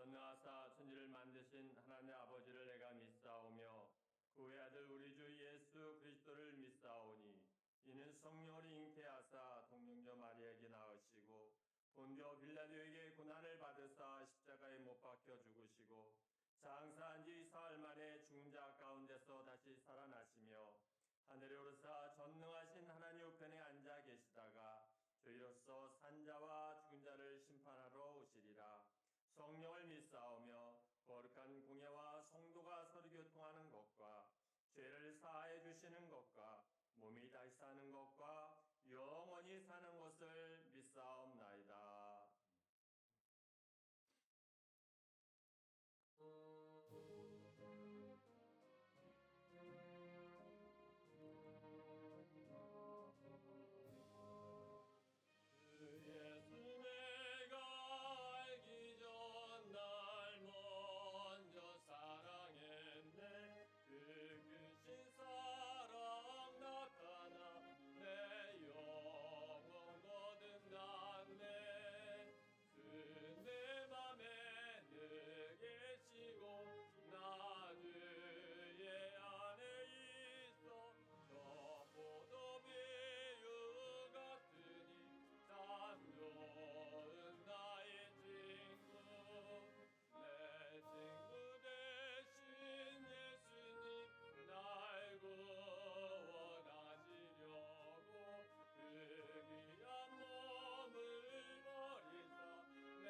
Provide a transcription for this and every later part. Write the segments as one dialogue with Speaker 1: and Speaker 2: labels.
Speaker 1: 전능하사 천지를 만드신 하나님 아버지를 내가 믿사오며 그 외아들 우리 주 예수 그리스도를 믿사오니 이는 성령을 잉태하사 동정녀 마리아에게 낳으시고 본디오 빌라도에게 고난을 받으사 십자가에 못 박혀 죽으시고 장사한 지 사흘 만에 죽은 자 가운데서 다시 살아나시며 하늘에 오르사 전능하신 하나님 우편에 앉아 계시다가 저희로서 산자와 죽은 자를 심판하러 오시리라. 성령을 믿사오며 거룩한 공예와 성도가 서로 교통하는 것과 죄를 사하여 주시는 것과 몸이 다시 사는 것과 영원히 사는 것을 믿사옵나이다. 예수 내가 알기 전 날 먼저 사랑했네. 그 크신 사랑 나타나 내 영혼 거듭났네. 그 내 맘에 늘 계시고 나 주의 안에 있어 저 포도비유 같으니 참 좋은 나의 친구. 내 친구 대신 예수님 날 구원하시려고 그 귀한 몸을 버리사 내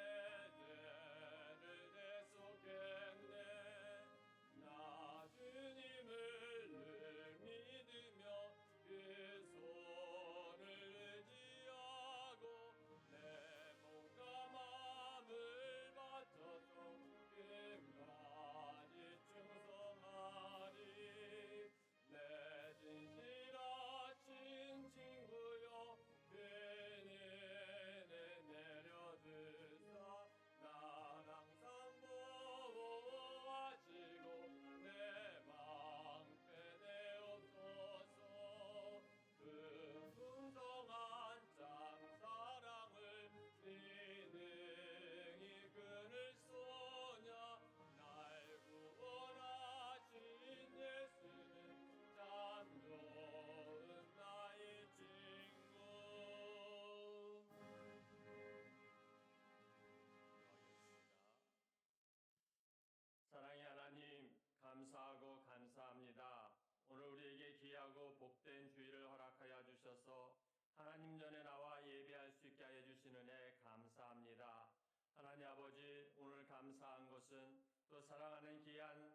Speaker 1: 죄를 대속했네. 나 주님을 늘 믿으며 그 손을 의지하고 내 몸과 마음을 바쳐서 끝까지 충성하리. 내 진실하신 친구여 그 은혜 내려주사 날 항상 보호하시고 내 방패 되옵소서. 그 풍성한 짝사랑을 네 능히 끊을 소냐. 날 구원하신 예수는 참 좋은 나의 친구. 사랑의 하나님, 감사하고 감사합니다. 오늘 우리에게 귀하고 복된 주일을 허락하여 주셔서 하나님 전에 나와 예배할 수 있게 하여 주신 은혜 감사합니다. 하나님 아버지, 오늘 감사한 것은 또 사랑하는 귀한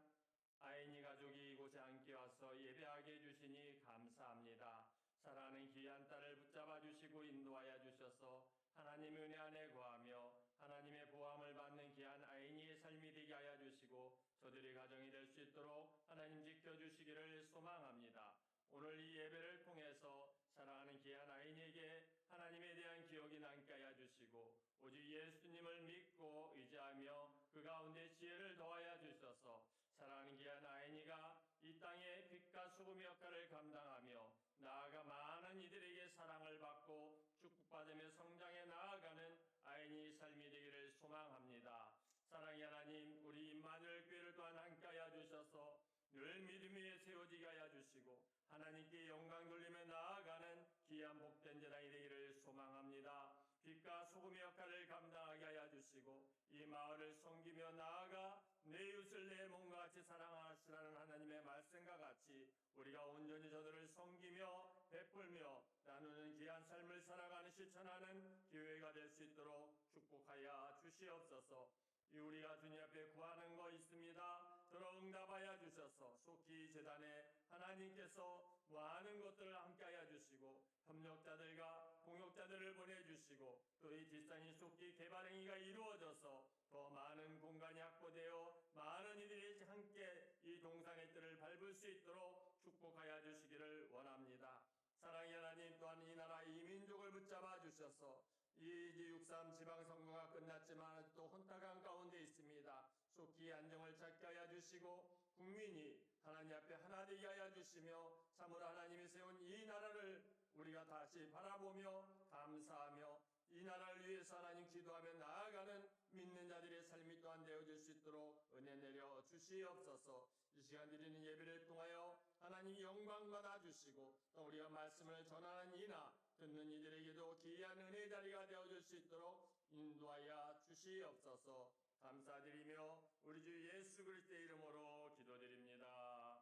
Speaker 1: 아이니 가족이 이곳에 함께 와서 예배하게 해주시니 감사합니다. 사랑하는 귀한 딸을 붙잡아 주시고 인도하여 주셔서 하나님의 은혜 안에 거하며 하나님의 보함을 받는 귀한 아이니의 삶이 되게 하여 주시고 저들의 가정이 될 수 있도록 하나님 지켜주시기를 소망합니다. 오늘 이 예배를 통해서 사랑하는 귀한 아이니에게 하나님에 대한 기억이 남게 하여 주시고 오직 예수님을 믿고 의지하며 그 가운데 지혜를 더하여 주셔서 사랑하는 귀한 아이니가 이 땅의 빛과 소금의 역할을 감당하며 나아가 많은 이들에게 사랑을 받고 축복받으며 성장해 나아가는 아이니 삶이 되기를 소망합니다. 사랑의 하나님, 우리 임마누엘 교회를 또한 함께 하여 주셔서 늘 믿음 위에 세워지게 하여 주시고 하나님께 영광 돌리며 나아가는 귀한 복된 재단이 되기를 소망합니다. 빛과 소금의 역할을 감당하게 하여 주시고 이 마을을 섬기며 나아가 내 이웃을 내 몸과 같이 사랑하시라는 하나님의 말씀과 같이 우리가 온전히 저들을 섬기며 베풀며 나누는 귀한 삶을 살아가는 실천하는 기회가 될 수 있도록 축복하여 주시옵소서. 우리가 주님 앞에 구하는 거 있습니다. 들어 응답하여 주셔서 속히 재단에 하나님께서 많은 것들을 함께하여 주시고 협력자들과 동역자들을 보내주시고 또 이 뒷산이 속히 개발행위가 이루어져서 더 많은 공간이 확보되어 많은 이들이 함께 이 동상의 뜰을 밟을 수 있도록 축복하여 주시기를 원합니다. 사랑의 하나님, 또한 이 나라 이 민족을 붙잡아 주셔서 이 63 지방선거가 끝났지만 또 혼탁한 가운데 있습니다. 속히 안정을 찾게 하여 주시고 국민이 하나님 앞에 하나 되게 하여 주시며 참으로 하나님이 세운 이 나라를 우리가 다시 바라보며 감사하며 이 나라를 위해서 하나님 기도하며 나아가는 믿는 자들의 삶이 또한 되어질 수 있도록 은혜 내려 주시옵소서. 이 시간 드리는 예배를 통하여 하나님 영광 받아 주시고 또 우리가 말씀을 전하는 이나 듣는 이들에게도 귀한 은혜의 자리가 되어줄 수 있도록 인도하여 주시옵소서. 감사드리며 우리 주 예수 그리스도의 이름으로 기도드립니다.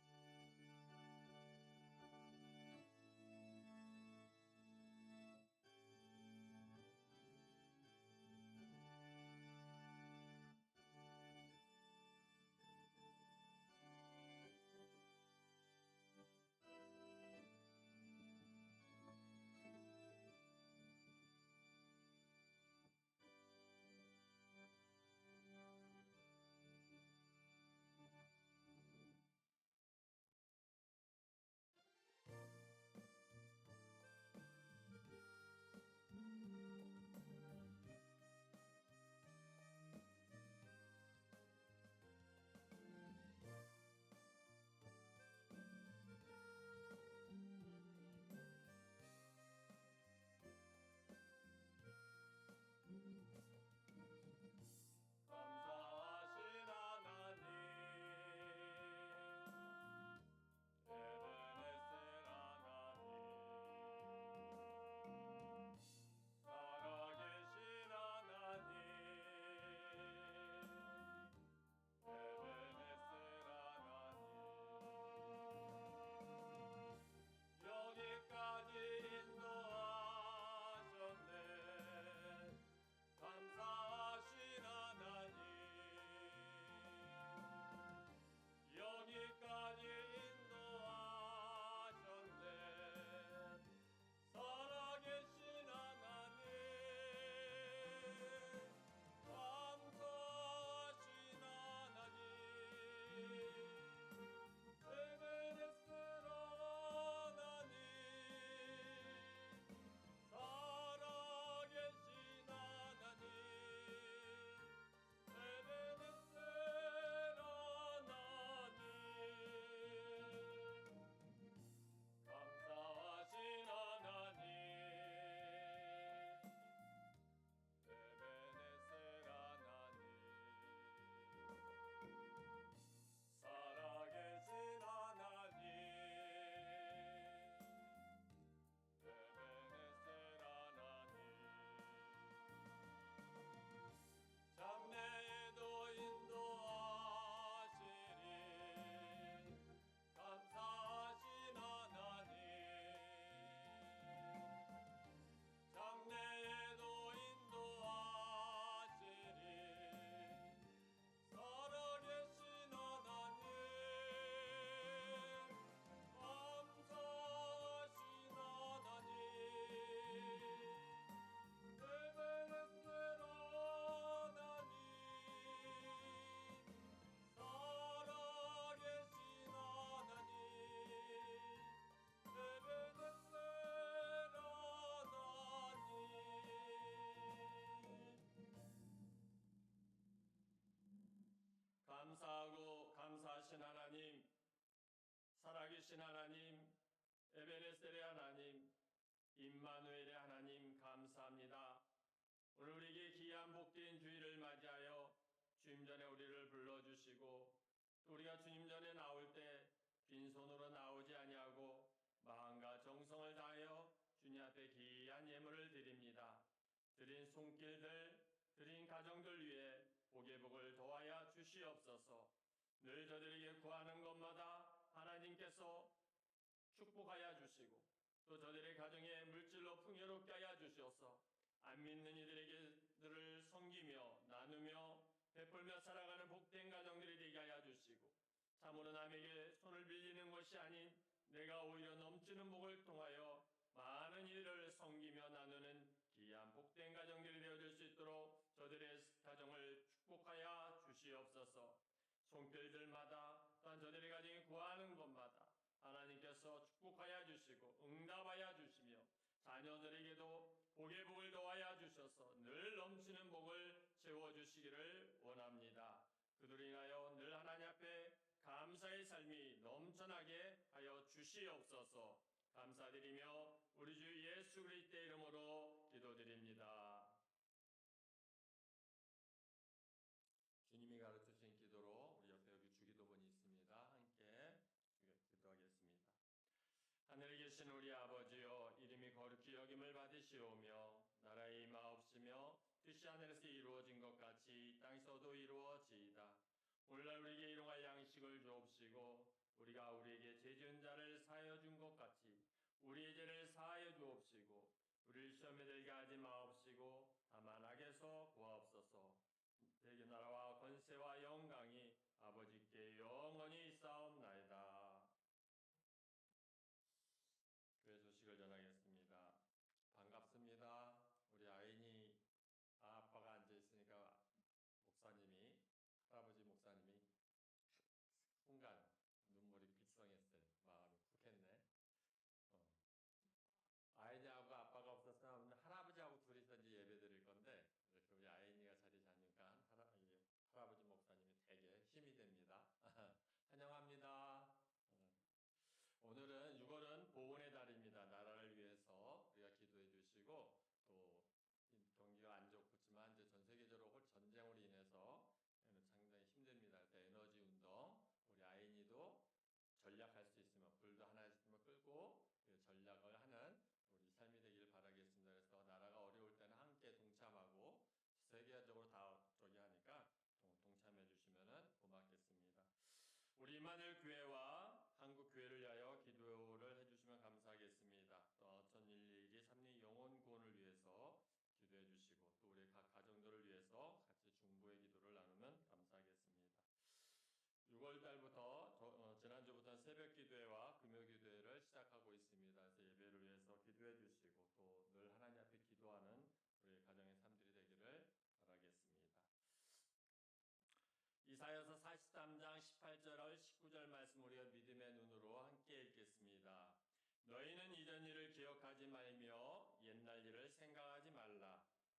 Speaker 1: 감사하신 하나님 에베네셀 하나님 살아계신 하나님 에베네셀 하나님 여기까지 인도하셨네. 감사하신 하나님 여기까지 인도하셨네. 살아계신 하나님 감사하신 하나님 에베네셀 하나님 살아계신 하나님 에베네셀 하나님 감사하신 하나님 에베네셀 하나님 살아계신 하나님 에베네셀 하나님 장래에도 인도하시리 감사하신 하나님 장래에도 인도하시리 살아계신 하나님 감사하신 하나님 에베네셀 하나님 살아계신 하나님 에베네셀 하나님 감사하고 감사하신 하나님 살아계신 하나님 에베네셀의 하나님 임마누엘의 하나님 감사합니다. 오늘 우리에게 귀한 복된 주일을 맞이하여 주님 전에 우리를 불러주시고 또 우리가 주님 전에 나올 때 빈손으로 나오지 아니하고 마음과 정성을 다하여 주님 앞에 귀한 예물을 드립니다. 드린 손길들 드린 가정들 위해 복의 복을 더하여 주시옵소서. 늘 저들에게 구하는 것마다 하나님께서 축복하여 주시고 또 저들의 가정에 물질로 풍요롭게 하여 주시옵소서. 안 믿는 이들에게들을 섬기며 나누며 베풀며 살아가는 복된 가정들이 되게 하여 주시고 참으로 남에게 손을 빌리는 것이 아닌 내가 오히려 넘치는 복을 통하여 많은 이들을 섬기며 나누는 귀한 복된 가정들이 되어줄 수 있도록 저들의 가정을 축복하여 주시옵소서. 손길들마다 또한 저들의 가정에 구하는 것마다 하나님께서 축복하여 주시고 응답하여 주시며 자녀들에게도 복의 복을 더하여 주셔서 늘 넘치는 복을 채워주시기를 원합니다. 그들로 인하여 늘 하나님 앞에 감사의 삶이 넘쳐나게 하여 주시옵소서. 감사드리며 우리 주 예수 그리스도의 이름으로 기도드립니다. 우리 아버지여 이름이 거룩히 여김을 받으시오며 나라의 임하옵시며 뜻이 하늘에서 이루어진 것 같이 이 땅에서도 이루어지이다. 오늘날 우리에게 일용할 양식을 주옵시고 우리가 우리에게 죄 지은 자를 사하여 준 것 같이 우리의 죄를 사하여 주옵시고 우리를 시험에 들게 하지 마옵시고 다만 악에서 구하옵소서. 대개 나라와 권세와 영광이 아버지께 영원히 있사옵나이다. 교회 소식을 전하겠습니다. 반갑습니다. 우리 아인이 아빠가 앉아 있으니까 목사님이 할아버지 목사님이 순간 눈물이 글썽했어요. 마음이 쿡했네. 아이니하고 아빠가 없었으면 할아버지하고 둘이서 이제 예배 드릴 건데 이렇게 우리 아이니가 자리 잡으니까 할아버지 목사님이 되게 힘이 됩니다. 환영합니다. 오늘은 6월은 보훈의 달입니다. 나라를 위해서 우리가 기도해 주시고 또 경기가 안 좋지만 이제 전 세계적으로 전쟁으로 인해서 상당히 힘듭니다. 그래서 에너지 운동 우리 아이니도 전략할 수 있으면 불도 하나 있으면 끌고 전략을 하는 우리 삶이 되기를 바라겠습니다. 그래서 나라가 어려울 때는 함께 동참하고 세계적으로 다 저기 하니까 동참해 주시면 고맙겠습니다. 우리 임마누엘 교회와 한국 교회를 위하여 기도를 해주시면 감사하겠습니다. 또 어떤 일일이 삼리 영혼 구원을 위해서 기도해 주시고 또 우리 각 가정들을 위해서 같이 중보의 기도를 나누면 감사하겠습니다. 6월 달부터 지난주부터 새벽 기도회와 금요 기도회를 시작하고 있습니다. 그래서 예배를 위해서 기도해 주시고 또 늘 하나님 앞에 기도하는 우리 가정의 삶들이 되기를 바라겠습니다. 이사야서 43장 18절 19절 말씀 우리가 믿음의 눈으로 함께 읽겠습니다. 너희는 이전 일을 기억하지 말며 옛날 일을 생각하지 말라.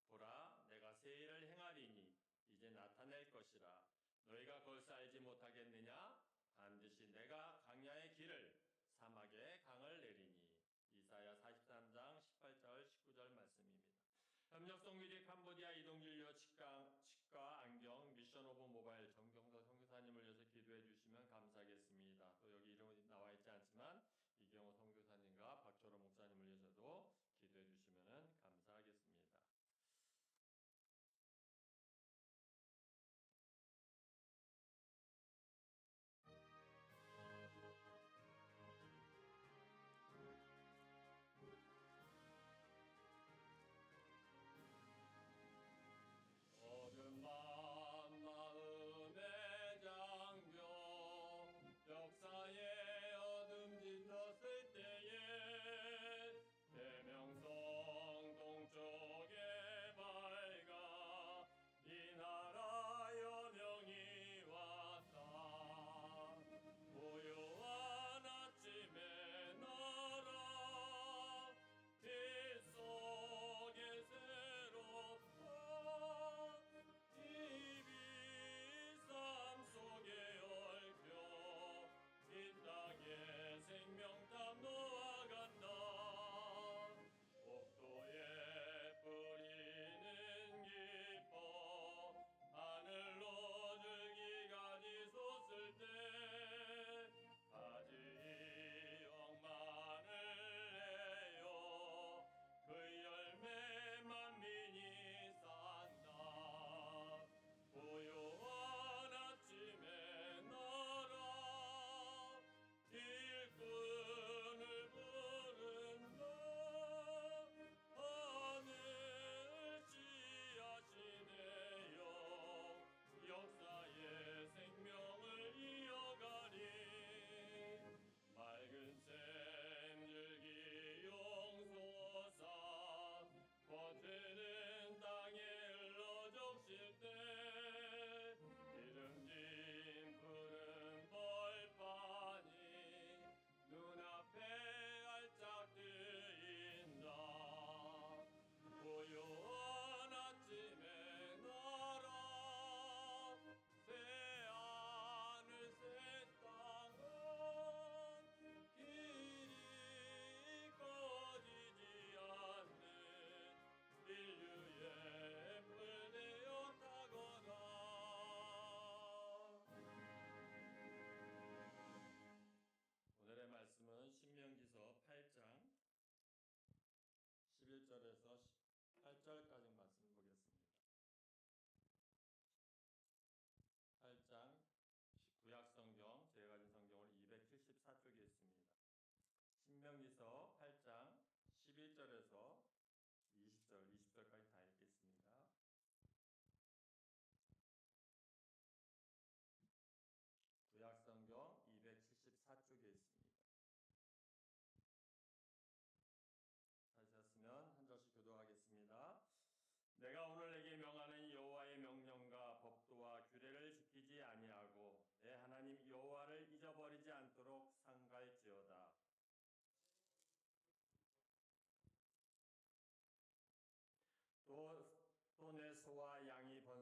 Speaker 1: 보라 내가 새 일을 행하리니 이제 나타낼 것이라. 너희가 벌써 알지 못하겠느냐? 반드시 내가 광야의 길을 사막에 강을 내리니. 이사야 43장 18절 19절 말씀입니다. 협력성규직 캄보디아 이동진료 치과 안경 미션 오브 모바일 정경서 선교사님을 위해서 기도해 주시면 감사하겠습니다. 또 여기 이름이 나와 있지 않지만 이경호 선교사님과 박철호 목사님을 위해서도 기도해 주시면 감사하겠습니다.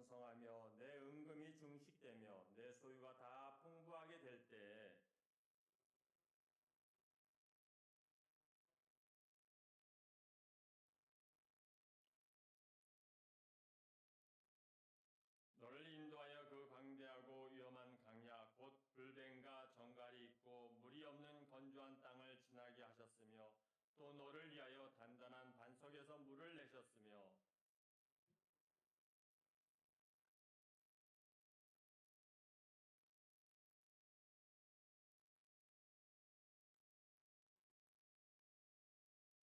Speaker 1: 왕성하며 내 은금이 증식되며 내 소유가 다 풍부하게 될 때에 너를 인도하여 그 광대하고 위험한 강야 곧 불뱀과 정갈이 있고 물이 없는 건조한 땅을 지나게 하셨으며 또 너를 위하여 단단한 반석에서 물을 내셨으며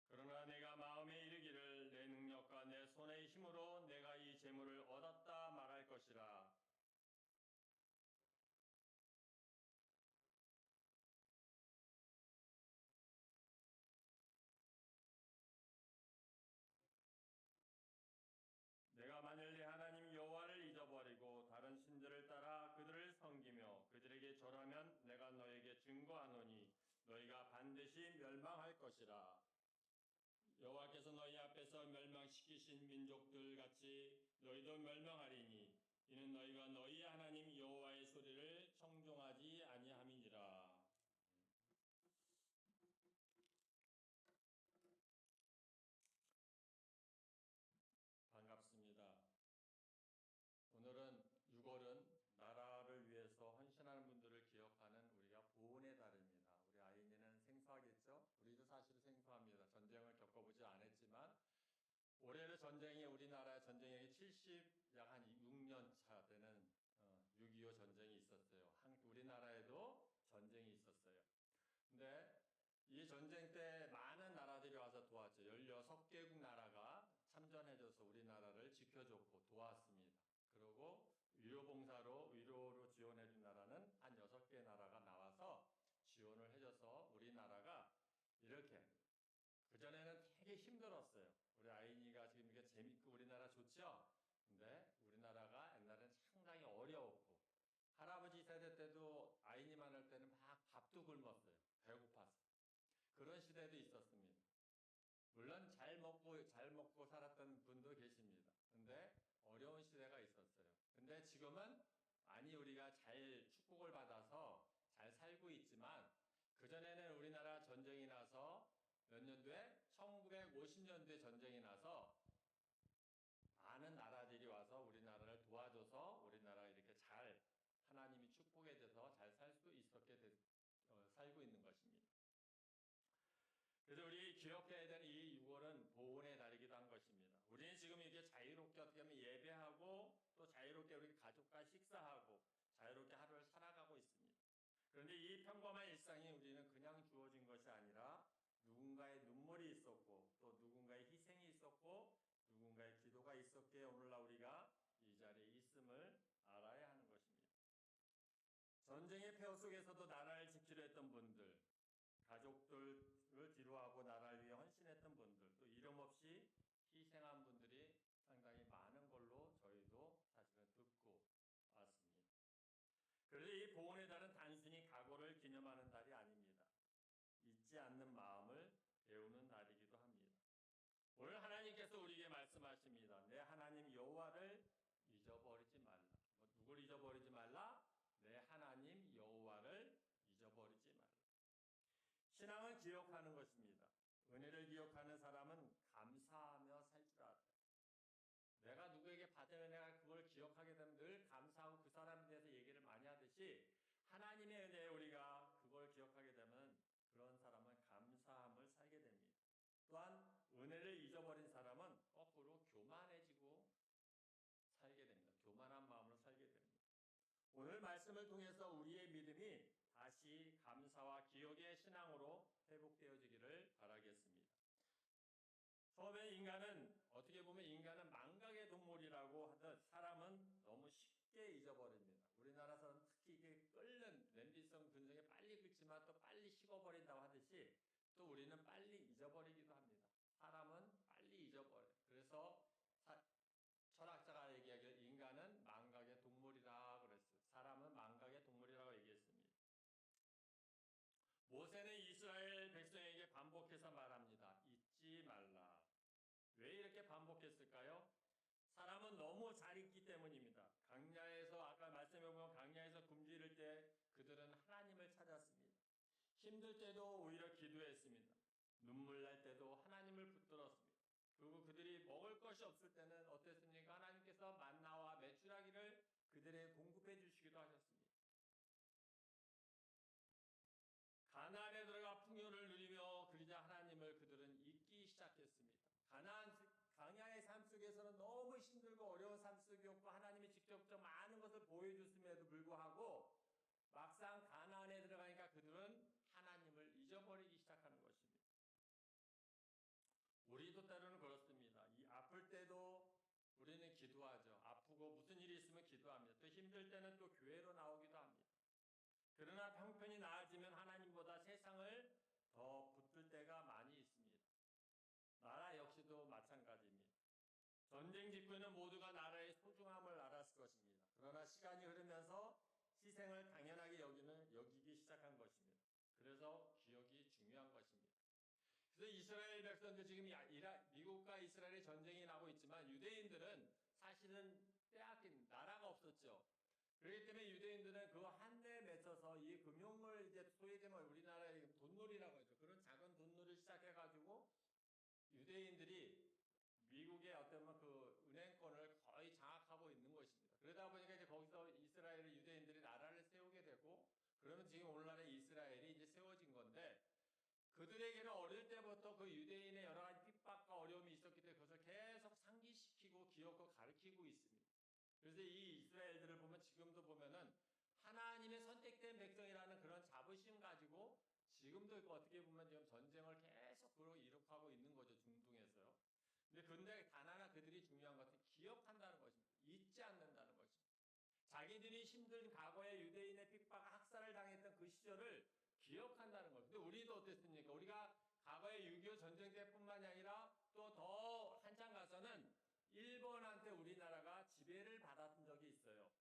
Speaker 1: 그러나 내가 마음에 이르기를 내 능력과 내 손의 힘으로 내가 이 재물을 얻었다 말할 것이라. 내가 만일 내 하나님 여호와를 잊어버리고 다른 신들을 따라 그들을 섬기며 그들에게 절하면 내가 너에게 증거하노니 너희가 반드시 멸망할 것이라. 여호와께서 너희 앞에서 멸망시키신 민족들 같이 너희도 멸망하리니 이는 너희가 너희 하나님 여호와의 소리를 청종하지 아니함이니라. 반갑습니다. 오늘은 6월은 나라를 위해서 헌신하는 분들을 기억하는 우리가 보훈의 달입니다. 우리 아이니는 생소하겠죠? 우리도 사실 생소합니다. 전쟁을 겪어보지 않았지만 올해의 전쟁이 우리나라의 전쟁이 70, 약 한 6년 차 되는 6.25 전쟁이 있었어요. 우리나라에도 전쟁이 있었어요. 근데 이 전쟁 때 많은 나라들이 와서 도왔죠. 16개국 나라가 참전해줘서 우리나라를 지켜줬고 도왔습니다. 그리고 위로로 지원해준 나라는 한 6개 나라가 나와서 지원을 해줘서 우리나라가 이렇게 그전에는 되게 힘들었어요. 우리 아이니가 지금 이렇게 재밌고 우리나라 좋죠? 근데 우리나라가 옛날에는 상당히 어려웠고 할아버지 세대 때도 아이니만 할 때는 막 밥도 굶었어요. 배고파서. 그런 시대도 있었습니다. 물론 잘 먹고 살았던 분도 계십니다. 근데 어려운 시대가 있었어요. 근데 지금은 많이 우리가 잘 축복을 받아서 잘 살고 있지만 그전에는 우리나라 전쟁이 나서 몇 년도에 1950년도에 전쟁이 나서 많은 나라들이 와서 우리나라를 도와줘서 우리나라가 이렇게 잘 하나님이 축복해 줘서 잘 살 수 있었게 살고 있는 것입니다. 그래서 우리 기억해야 되는 이 6월은 보훈의 달이기도 한 것입니다. 우리는 지금 이렇게 자유롭게 어떻게 하면 예배하고 또 자유롭게 우리 가족과 식사하고 자유롭게 하루를 살아가고 있습니다. 그런데 이 평범한 일상이 우리는 그냥 주어진 것이 아니라 누군가의 눈물이 있었고 또 누군가의 희생이 있었고 누군가의 기도가 있었기에 오늘날 우리가 이 자리에 있음을 알아야 하는 것입니다. 전쟁의 폐허 속에서도 나라를 지키려 했던 분들, 가족들을 뒤로하고 나라를 위해 헌신했던 분들, 또 이름 없이 희생한 분들이 상당히 많은 걸로 저희도 사실은 듣고 왔습니다. 그래서 이 보훈의 달은 단순히 각오를 기념하는 달이 아닙니다. 잊지 않는 마음을 배우는 날이기도 합니다. 오늘 하나님께서 우리에게 말씀하십니다. 내 하나님 여호와를 잊어버리지 말라. 누굴 잊어버리지 말라? 내 하나님 여호와를 잊어버리지 말라. 신앙은 기억하는 것입니다. 은혜를 기억하는 사람은 감사하며 살 줄 알아요. 내가 누구에게 받은 은혜가 그걸 기억하게 되면 늘 감사하고 그 사람에 대해서 얘기를 많이 하듯이 하나님의 은혜에 우리가 그걸 기억하게 되면 그런 사람은 감사함을 살게 됩니다. 또한 은혜를 잊어버린 사람은 거꾸로 교만해지고 살게 됩니다. 교만한 마음으로 살게 됩니다. 오늘 말씀을 통해서 우리의 믿음이 다시 감사와 기억의 신앙으로 회복되어지기를 바라겠습니다. 처음에 인간은 어떻게 보면 인간은 망각의 동물이라고 하듯 사람은 너무 쉽게 잊어버립니다. 우리나라 사람 특히 이게 끓는 냄비성 근성에 빨리 끓지만 또 빨리 식어버린다고 하듯이 또 우리는 빨리 잊어버리기도 합니다. 사람은 빨리 잊어버려요. 그래서 철학자가 얘기하기를 인간은 망각의 동물이라 그랬어요. 사람은 망각의 동물이라고 얘기했습니다. 모세는 이스라엘 백성에게 반복해서 말합니다. 잊지 말라. 왜 이렇게 반복했을까요? 사람은 너무 잘 잘 있기 때문입니다. 강야에서 아까 말씀해 보면 강야에서 굶주릴 때 그들은 하나님을 찾았습니다. 힘들 때도 오히려 기도했습니다. 눈물 날 때도 하나님을 붙들었습니다. 그리고 그들이 먹을 것이 없을 때는 어땠습니까? 하나님께서 만나와 메추라기를 그들에게 공급해 주시기도 하셨습니다. 가나안에 들어가 풍요를 누리며 그러자 하나님을 그들은 잊기 시작했습니다. 강야의 삶 속에서는 너무 힘들고 어려운 삶 속이었고 하나님이 직접적 많은 것을 보여줬음에도 불구하고 막상 가나안에 들어가니까 그들은 하나님을 잊어버리기 시작하는 것입니다. 우리도 때로는 그렇습니다. 이 아플 때도 우리는 기도하죠. 아프고 무슨 일이 있으면 기도합니다. 또 힘들 때는 또 교회로 나오기도 합니다. 그러나 형편이 나아지면 하나님보다 세상을 더 붙들 때가 많이 있습니다. 나라 역시도 마찬가지입니다. 전쟁 직후에는 모두가 나라의 소중함을 알았을 것입니다. 그러나 시간이 흐르면서 희생을 당연하게 여기기 시작한 것입니다. 그래서 기억이 중요한 것입니다. 그래서 이스라엘 백성들 지금 미국과 이스라엘의 전쟁이 나고 있지만 유대인들은 사실은 빼앗긴 나라가 없었죠. 그렇기 때문에 유대인들은 그 한대에 맺혀서 이 금융을 이제 소위 되면 우리나라의 돈놀이라고 하죠. 그런 작은 돈놀이를 시작해가지고 유대인들이 미국의 어떤 그 은행권을 거의 장악하고 있는 것입니다. 그러다 보니까 이제 거기서 이스라엘 유대인들이 나라를 세우게 되고 그러면 지금 오늘날의 이스라엘이 이제 세워진 건데 그들에게는 어릴 때부터 그 유대인의 여러 가지 핍박과 어려움이 있었기 때문에 그것을 계속 상기시키고 기억하고 가르치고 있습니다. 그래서 이 이스라엘들을 보면 지금도 보면은 하나님의 선택된 백성이라는 그런 자부심 가지고 지금도 어떻게 보면 지금 전쟁을 계속 이룩하고 있는 거죠. 중동에서요. 근데 단 하나 그들이 중요한 것은 기억한다는 것입니다. 잊지 않는다는 것입니다. 자기들이 힘든 과거의 유대인의 핍박, 학살을 당했던 그 시절을 기억한다는 거예요. 근데 우리도 어땠습니까? 우리가 과거의 6.25 전쟁 때뿐만이 아니라 또 더 한참 가서는 일본한테 우리나라가 지배를 받았던 적이 있어요.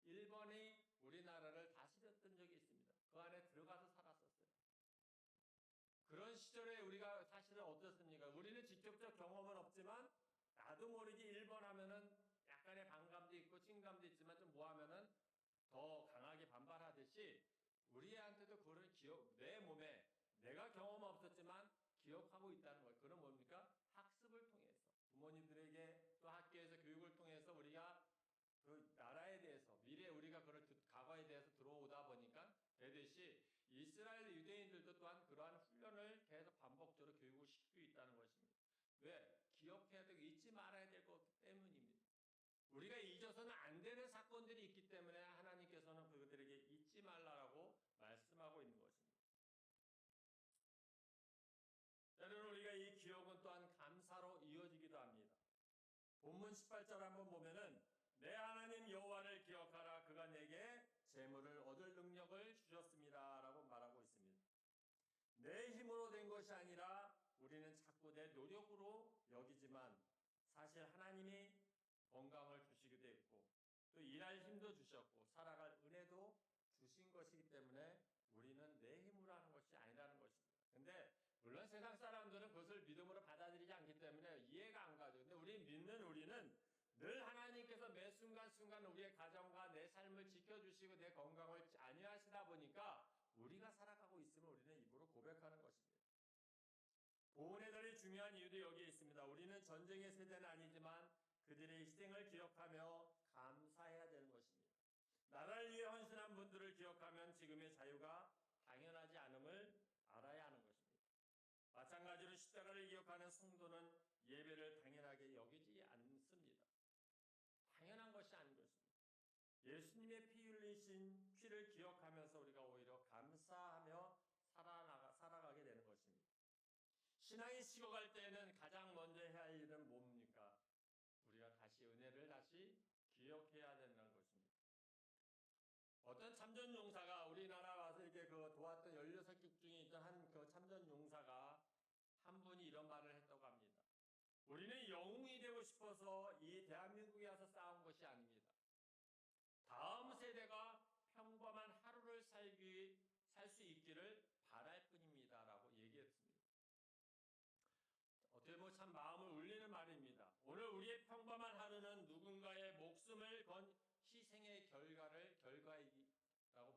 Speaker 1: 일본이 우리나라를 다스렸던 적이 있습니다. 그 안에 들어가서 살았었어요. 그런 시절에 우리가 사실은 어떻습니까? 우리는 직접적 경험은 없지만 나도 모르게 일본 하면은 약간의 반감도 있고 친감도 있지만 좀 뭐 하면은 더 강하게 반발하듯이 우리한테도 그런 내 몸에 내가 경험 없었지만 기억하고 있다는 거예요. 그건 뭡니까? 학습을 통해서 부모님들에게 또 학교에서 교육을 통해서 우리가 그 나라에 대해서 미래 우리가 그걸 과거에 대해서 들어오다 보니까 되듯이 이스라엘 유대인들도 또한 그러한 훈련을 계속 반복적으로 교육을 시키고 있다는 것입니다. 왜? 기억해야 되고 잊지 말아야 될 것 때문입니다. 우리가 잊어서는 안 되는 사건들이 있기 때문에 하나님께서는 그들에게 잊지 말라라고 말씀하고 있는 것입니다. 때로는 우리가 이 기억은 또한 감사로 이어지기도 합니다. 본문 18절 한번 보면은 내 하나님 여호와를 기억하라 그가 내게 재물을 얻을 능력을 주셨습니다라고 말하고 있습니다. 내 힘으로 된 것이 아니라 우리는 자꾸 내 노력으로 여기지만 사실 하나님이 건강을 주시기도 했고 또 일할 힘도 주셨고 살아갈 은혜도 주신 것이기 때문에 우리는 내 힘으로 하는 것이 아니라는 것입니다. 근데 물론 세상 사람들은 그것을 믿음으로 받아들이지 않기 때문에 이해가 안 가죠. 근데 우리는 늘 하나님께서 매 순간순간 우리의 가정과 내 삶을 지켜주시고 내 건강을 안위하시다 보니까 우리가 살아가고 있으면 우리는 입으로 고백하는 것입니다. 보훈의 달이 중요한 이유도 여기에 있습니다. 우리는 전쟁의 세대는 아니지만 그들의 희생을 기억하며 감사해야 되는 것입니다. 나라를 위해 헌신한 분들을 기억하면 지금의 자유가 당연하지 않음을 알아야 하는 것입니다. 마찬가지로 십자가를 기억하는 성도는 예배를 당연하게 여기지 않습니다. 당연한 것이 아닌 것입니다. 예수님의 피 흘리신 피를 기억하면서 우리가 오히려 감사하며 살아가게 되는 것입니다. 신앙이 식어갈 때는 가장 먼저 해야 할 일은 뭡니까? 우리가 다시 은혜를 다시 기억해야 된다는 것입니다. 어떤 참전용사가 우리나라 와서 이렇게 도왔던 16국 중에 있던 한 그 참전용사가 한 분이 이런 말을 했다고 합니다. 우리는 영웅이 되고 싶어서 이 대한민국에 와서 싸운 것이 아닙니다. 다음 세대가 평범한 하루를 살 수 있기를 바랄 뿐입니다. 라고 얘기했습니다. 어떻게 보면 참 마음을 울리는 말입니다. 오늘 우리의 평범한 하루는 누군가의 결과라고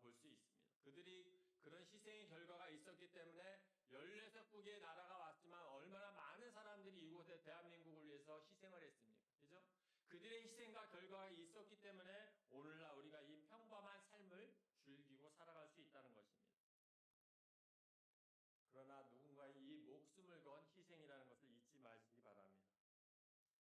Speaker 1: 볼 수 있습니다. 그들이 그런 희생의 결과가 있었기 때문에 14국의 나라가 왔지만 얼마나 많은 사람들이 이곳에 대한민국을 위해서 희생을 했습니까? 그죠? 그들의 희생과 결과가 있었기 때문에 오늘날 우리가 이 평범한 삶을 즐기고 살아갈 수 있다는 것입니다. 그러나 누군가의 이 목숨을 건 희생이라는 것을 잊지 마시기 바랍니다.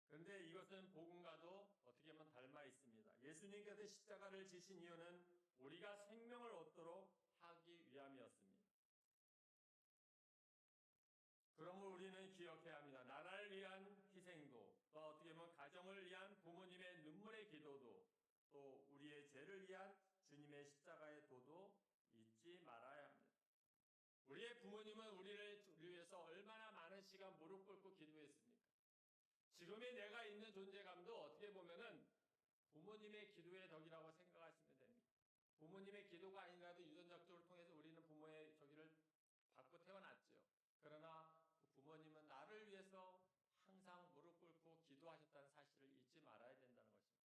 Speaker 1: 그런데 이것은 복음과도 어떻게 보면 닮아 있습니다. 예수님께서 십자가를 지신 이유는 우리가 생명을 얻도록 하기 위함이었습니다. 그러므로 우리는 기억해야 합니다. 나라를 위한 희생도, 또 어떻게 보면 가정을 위한 부모님의 눈물의 기도도, 또 우리의 죄를 위한 주님의 십자가의 도도 잊지 말아야 합니다. 우리의 부모님은 우리를 위해서 얼마나 많은 시간 무릎 꿇고 기도했습니까? 지금의 내가 있는 존재감도 어떻게 보면은 부모님의 기도의 덕이라고 생각하시면 됩니다. 부모님의 기도가 아니라도 유전적으로 통해서 우리는 부모의 저기를 받고 태어났죠. 그러나 그 부모님은 나를 위해서 항상 무릎 꿇고 기도하셨다는 사실을 잊지 말아야 된다는 것입니다.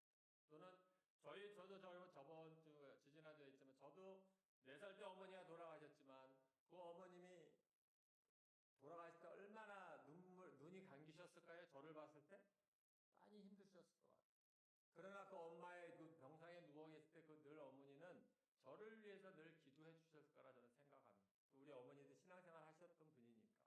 Speaker 1: 저도 저번 지지난주에 있지만 저도 4살 때 어머니가 돌아가셨지만 그 어머님이 돌아가실 때 얼마나 눈이 감기셨을까요? 저를 봤을 때 많이 힘드셨을 것 같아요. 그러나 그 엄마의 그 병상에 누워 계실 때 그 늘 어머니는 저를 위해서 늘 기도해 주셨을 거라 저는 생각합니다. 우리 어머니도 신앙생활 하셨던 분이니까.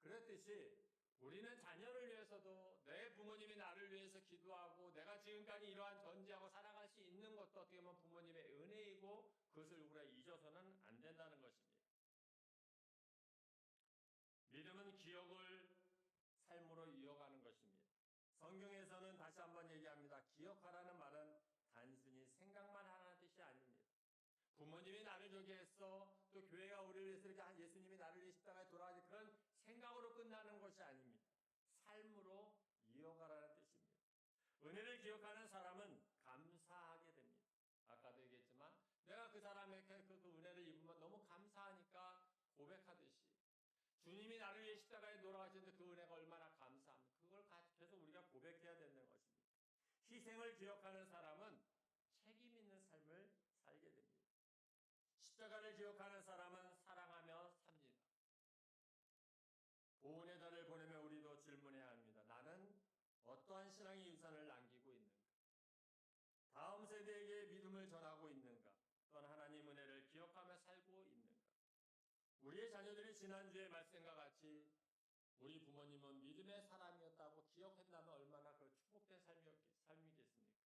Speaker 1: 그랬듯이 우리는 자녀를 위해서도 내 부모님이 나를 위해서 기도하고 내가 지금까지 이러한 전지하고 살아갈 수 있는 것도 어떻게 보면 부모님의 은혜이고 그것을 우리가 잊어서는 안 된다는 것입니다. 믿음은 기억을 삶으로 이어가는 것입니다. 성경에서는 다시 한번 얘기합니다. 기억하라는 말은 단순히 생각만 하라는 뜻이 아닙니다. 부모님이 나를 저기 했어, 또 교회가 우리를 위해서 이렇게 예수님이 나를 위해 십자가에 돌아가지 그런 생각으로 끝나는 것이 아닙니다. 삶으로 이어가라는 뜻입니다. 은혜를 기억하는 사람은 감사하게 됩니다. 아까도 얘기했지만 내가 그 사람에게 그 은혜를 입으면 너무 감사하니까 고백하듯이 주님이 나를 위해 십자가에 돌아가셨는데 그 은혜가 얼마나 감사합니까? 그걸 계속 우리가 고백해야 되는 것입니다. 희생을 기억하는 사람은 책임 있는 삶을 살게 됩니다. 십자가를 기억하는 사람은 사랑하며 삽니다. 보훈의 달을 보내며 우리도 질문해야 합니다. 나는 어떠한 신앙의 유산을 남기고 있는가? 다음 세대에게 믿음을 전하고 있는가? 또한 하나님 은혜를 기억하며 살고 있는가? 우리의 자녀들이 지난주의 말씀과 같이 우리 부모님은 믿음의 사람이었다고 기억한다면 얼마나 그 축복된 삶이겠습니까?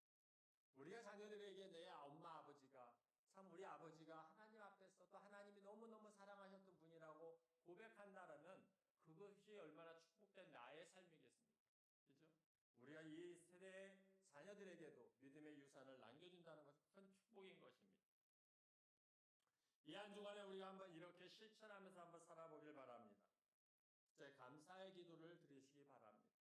Speaker 1: 우리가 자녀들에게 내 엄마 아버지가 참 우리 아버지가 하나님 앞에서 또 하나님이 너무너무 사랑하셨던 분이라고 고백한다라면 그것이 얼마나 축복된 나의 삶이겠습니까? 그죠? 우리가 이 세대의 자녀들에게도 믿음의 유산을 남겨준다는 것은 큰 축복인 것입니다. 이 한 주간에 우리가 한번 이렇게 실천하면서 한번 살아보길 바랍니다. 진짜 감사의 기도를 드리시기 바랍니다.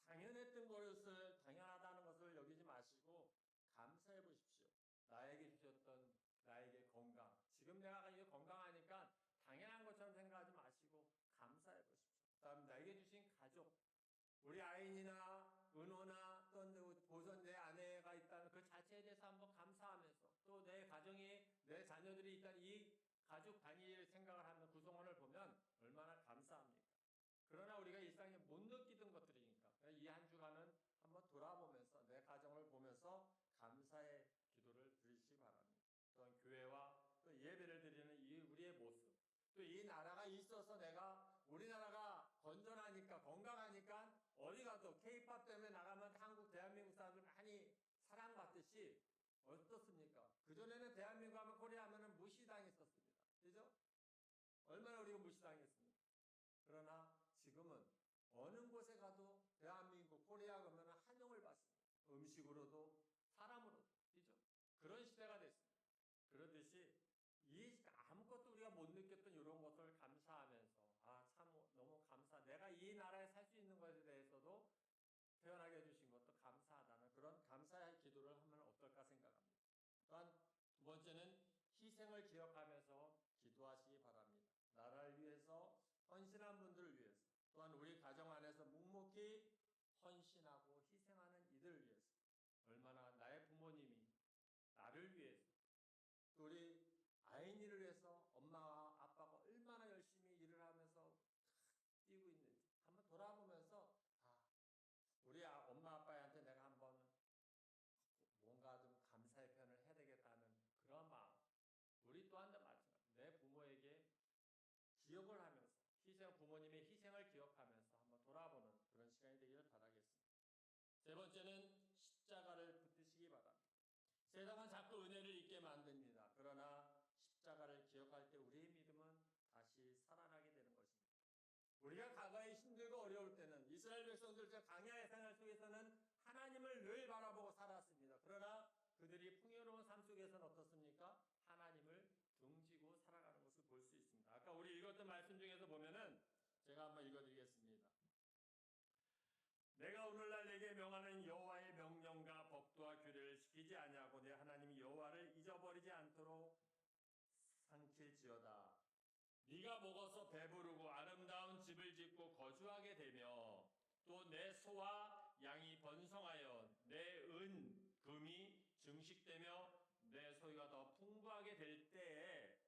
Speaker 1: 당연했던 것을 당연하다는 것을 여기지 마시고 감사해 보십시오. 나에게 주셨던 나에게 건강. 지금 내가 이게 건강하니까 당연한 것처럼 생각하지 마시고 감사해 보십시오. 그다음 나에게 주신 가족. 우리 아인이나 은호나 또 보선 내 아내가 있다는 그 자체에 대해서 한번 감사하면서 또 내 가정이 내 자녀들이 있다는 이 가족 단위를 생각을 하면 구성원을 보면 얼마나 감사합니까? 그러나 우리가 일상에 못 느끼던 것들이니까 이 한 주간은 한번 돌아보면서 내 가정을 보면서 감사의 기도를 드리시기 바랍니다. 또한 교회와 또 예배를 드리는 이 우리의 모습 또 이 나라가 있어서 내가 우리나라가 건전하니까 건강하니까 어디 가도 K-팝 때문에 나가면 한국 대한민국 사람들 많이 사랑받듯이 어떻습니까? 그전에는 대한민국 하면 코리아 하면 무시당했었습니다. 그죠? 얼마나 우리가 무시당했습니까? 그러나 지금은 어느 곳에 가도 대한민국 코리아 가면 환영을 받습니다. 음식으로도 사람으로도. 그죠? 그런 시대가 됐습니다. 그러듯이 이 아무것도 우리가 못 느꼈던 이런 것을 감사하면서 참 너무 감사. 내가 이 나라에 살 수 있는 것에 대해서도 태어나게 해주신 것도 감사하다는 그런 감사의 기도를 하면 어떨까 생각합니다. 또한 두 번째는 희생을 기억하면서 기도하시기 바랍니다. 나라를 위해서 헌신한 분들을 위해서 또한 우리 가정 안에서 묵묵히 헌신하고 희생하는 이들을 위해서 얼마나 나의 부모님이 세 번째는 십자가를 붙드시기 바랍니다. 세상은 자꾸 은혜를 잊게 만듭니다. 그러나 십자가를 기억할 때 우리의 믿음은 다시 살아나게 되는 것입니다. 우리가 과거에 힘들고 어려울 때는 이스라엘 백성들 저 광야의 생활 속에서는 하나님을 늘 바라보고 살았습니다. 그러나 그들이 풍요로운 삶 속에서는 어떻습니까? 하나님을 등지고 살아가는 것을 볼 수 있습니다. 아까 우리 읽었던 말씀 중에서 보면은 제가 한번 읽어드리겠습니다. 내가 오늘날 내게 명하는 여호와의 명령과 법도와 규례를 지키지 아니하고 내 하나님 여호와를 잊어버리지 않도록 삼킬지어다. 네가 먹어서 배부르고 아름다운 집을 짓고 거주하게 되며 또 내 소와 양이 번성하여 내 은, 금이 증식되며 내 소유가 더 풍부하게 될 때에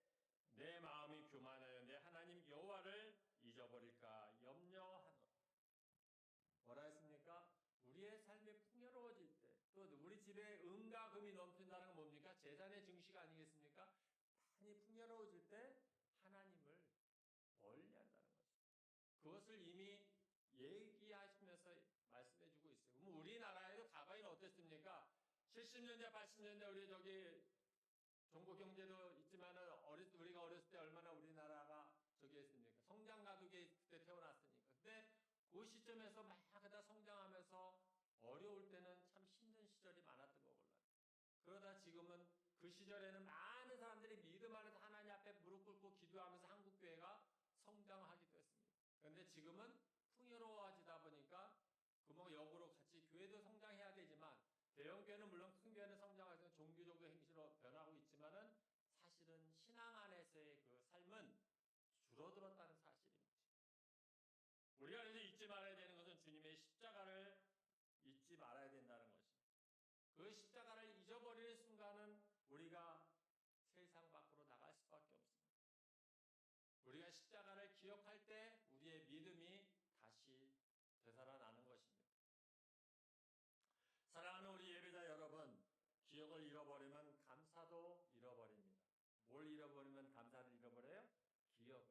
Speaker 1: 내 마음이 교만하여 내 하나님 여호와를 잊어버릴까 염려하노라. 뭐라 했습니까? 우리의 삶이 풍요로워질 때, 또 우리 집에 은과 금이 넘친다는 건 뭡니까? 재산의 증식 아니겠습니까? 많이 풍요로워질 때 하나님을 멀리한다는 것입니다. 그것을 이미 얘기하시면서 말씀해주고 있어요. 그럼 우리나라에도 과거에는 어땠습니까? 70년대, 80년대 우리 저기 정보 경제도 있지만은 우리가 어렸을 때 얼마나 우리나라가 저기 했습니까? 성장 가족이 그때 태어났으니까. 근데 그 시점에서 막 그다 성장하면서 어려울 때는 참 힘든 시절이 많았던 거 몰라요. 그러다 지금은 그 시절에는 많은 사람들이 믿음 안에서 하나님 앞에 무릎 꿇고 기도하면서 한국교회가 성장하기도 했습니다. 그런데 지금은 풍요로워지다 보니까 그 뭐 역으로 같이 교회도 성장해야 되지만 대형교회는 물론 큰 교회는 성장해서 종교적인 행실로 변하고 있지만은 사실은 신앙 안에서의 그 삶은 줄어들었다는 사실입니다. 우리가 그래서 잊지 말아야 되는 것은 주님의 십자가를 잊지 말아야 된다는 것입니다. 그 십자가를 잊어버리는 순간은 우리가 세상 밖으로 나갈 수밖에 없습니다. 우리가 십자가를 기억할 때 우리의 믿음이 다시 되살아나는 것입니다. 사랑하는 우리 예배자 여러분, 기억을 잃어버리면 감사도 잃어버립니다. 뭘 잃어버리면 감사를 잃어버려요? 기억을.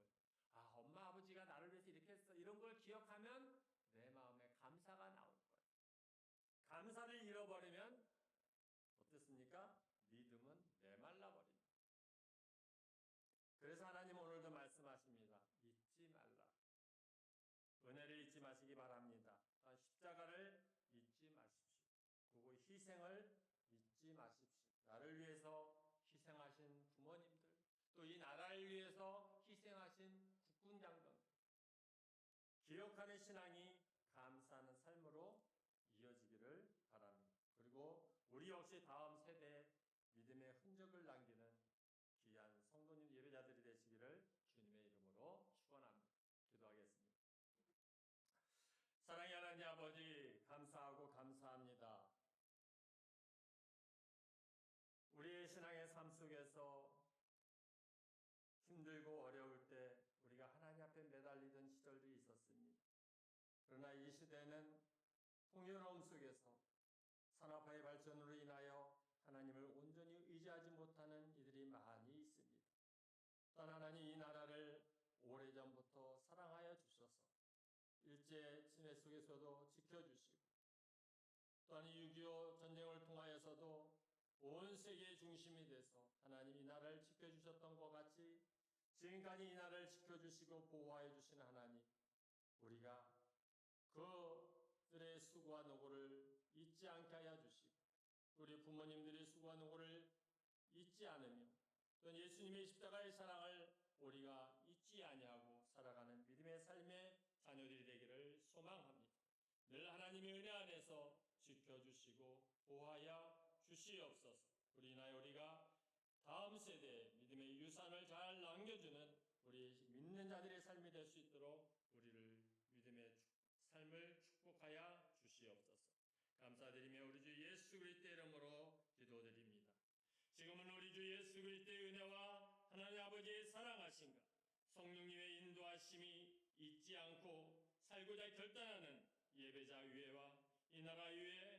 Speaker 1: 아, 엄마 아버지가 나를 위해서 이렇게 했어. 이런 걸 기억하면 내 마음에 감사가 나올 거예요. 감사를 잃어버리면 어떻습니까? 믿음은 메말라 버립니다. 그래서 하나님 오늘도 말씀하십니다. 잊지 말라. 은혜를 잊지 마시기 바랍니다. 십자가를 잊지 마십시오. 그리고 희생을 잊지 마십시오. 나를 위해서 희생하신 부모님들, 또 이 나라를 위해서 희생하신 국군 장병들, 기억하는 신앙이 감사하는 삶으로 이어지기를 바랍니다. 그리고 우리 역시 다음 세대에 믿음의 흔적을 남기는 귀한 성도님 예배자들이 되시기를 주님의 이름으로 축원합니다. 기도하겠습니다. 사랑의 하나님 아버지, 감사하고 감사합니다. 우리의 신앙의 삶 속에서 힘들고 어려울 때 우리가 하나님 앞에 매달리던 시절도 있었습니다. 그러나 이 시대는 풍요로움 속에서 산업화의 발전으로 인하여 하나님을 온전히 의지하지 못하는 이들이 많이 있습니다. 또한 하나님 이 나라를 오래전부터 사랑하여 주셔서 일제 침해 속에서도 지켜주시고 또한 6.25 전쟁을 통하여서도 온 세계의 중심이 돼서 하나님 이 나라를 지켜주셨던 것 같이 지금까지 이 나라를 지켜주시고 보호하여 주신 하나님, 우리가 그들의 수고와 노고를 잊지 않게 하여 주시고 우리 부모님들의 수고와 노고를 잊지 않으며 또 예수님의 십자가의 사랑을 우리가 잊지 아니하고 살아가는 믿음의 삶의 자녀들이 되기를 소망합니다. 늘 하나님의 은혜 안에서 지켜주시고 보호하여 주시옵소서. 우리 인하여 우리가 다음 세대에 믿음의 유산을 잘 남겨주는 우리 믿는 자들의 삶이 될 수 있도록 우리를 믿음의 삶을 축복하여 주시옵소서. 감사드리며 우리 주 예수 그리스도의 이름으로 기도드립니다. 지금은 우리 주 예수 그리스도의 은혜와 하나님 아버지의 사랑하심과 성령님의 인도하심이 잊지 않고 살고자 결단하는 예배자 위에와 이 나라 위에